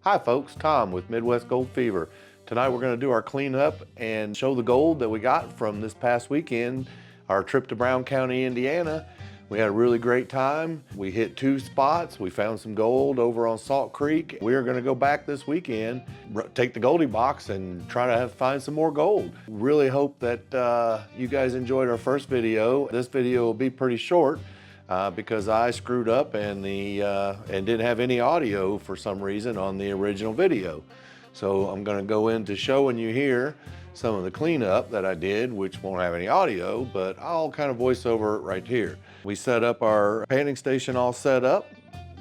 Hi folks, Tom with Midwest Gold Fever. Tonight we're going to do our cleanup and show the gold that we got from this past weekend, our trip to Brown County, Indiana. We had a really great time. We hit 2 spots. We found some gold over on Salt Creek. We are going to go back this weekend, take the Goldie box and try to find some more gold. Really hope that you guys enjoyed our first video. This video will be pretty short. Because I screwed up and didn't have any audio for some reason on the original video. So I'm going to go into showing you here some of the cleanup that I did, which won't have any audio, but I'll kind of voice over it right here. We set up our panning station all set up.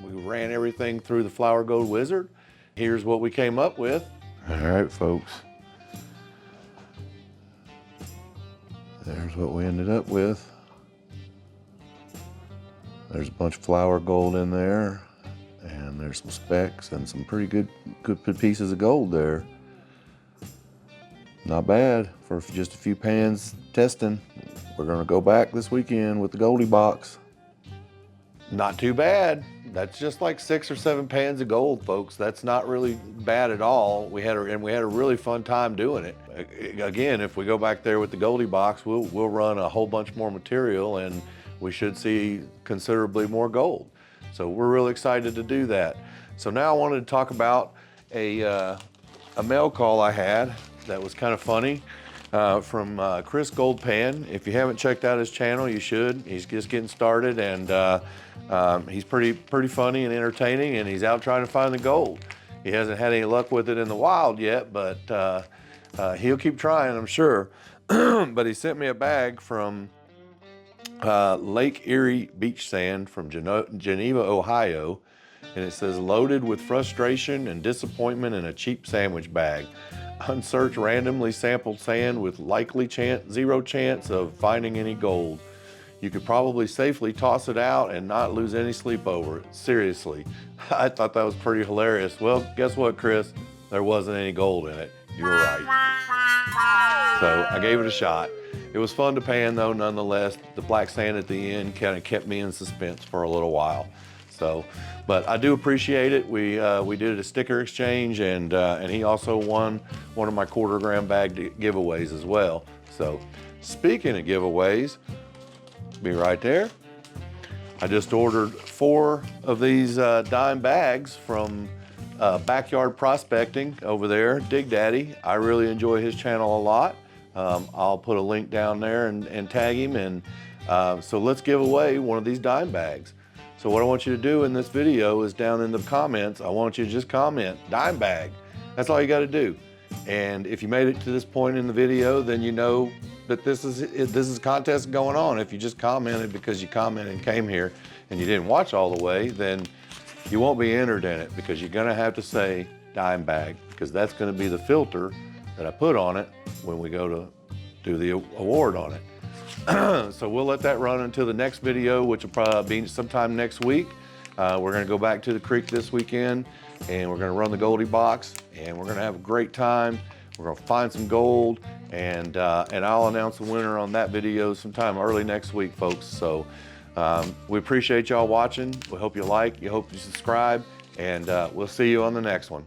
We ran everything through the Flour Gold Wizard. Here's what we came up with. All right, folks. There's what we ended up with. There's a bunch of flour gold in there, and there's some specks and some pretty good pieces of gold there. Not bad for just a few pans testing. We're gonna go back this weekend with the Goldie box. Not too bad. That's just like 6 or 7 pans of gold, folks. That's not really bad at all. We had a really fun time doing it. Again, if we go back there with the Goldie box, we'll run a whole bunch more material and we should see considerably more gold. So we're really excited to do that. So now I wanted to talk about a mail call I had that was kind of funny from Chris Goldpan. If you haven't checked out his channel, you should. He's just getting started, and he's pretty funny and entertaining, and he's out trying to find the gold. He hasn't had any luck with it in the wild yet, but he'll keep trying, I'm sure. But he sent me a bag from Lake Erie beach sand from Geneva, Ohio, and it says loaded with frustration and disappointment in a cheap sandwich bag. Unsearched randomly sampled sand with likely zero chance of finding any gold. You could probably safely toss it out and not lose any sleep over it. Seriously, I thought that was pretty hilarious. Well, guess what, Chris? There wasn't any gold in it. You were right. So I gave it a shot. It was fun to pan though, nonetheless. The black sand at the end kind of kept me in suspense for a little while. So, but I do appreciate it. We did a sticker exchange, and he also won one of my quarter-gram bag giveaways as well. So, speaking of giveaways, be right there. I just ordered 4 of these dime bags from Backyard Prospecting over there, Dig Daddy. I really enjoy his channel a lot. I'll put a link down there and tag him, and so let's give away one of these dime bags. So what I want you to do in this video is down in the comments, I want you to just comment dime bag. That's all you got to do. And if you made it to this point in the video, then you know that this is a contest going on. If you just commented because you commented and came here and you didn't watch all the way, then you won't be entered in it, because you're gonna have to say dime bag, because that's gonna be the filter that I put on it when we go to do the award on it. So we'll let that run until the next video, which will probably be sometime next week. We're gonna go back to the creek this weekend, and we're gonna run the Goldie box, and we're gonna have a great time. We're gonna find some gold, and I'll announce the winner on that video sometime early next week, folks. So we appreciate y'all watching. We hope you like, hope you subscribe, and we'll see you on the next one.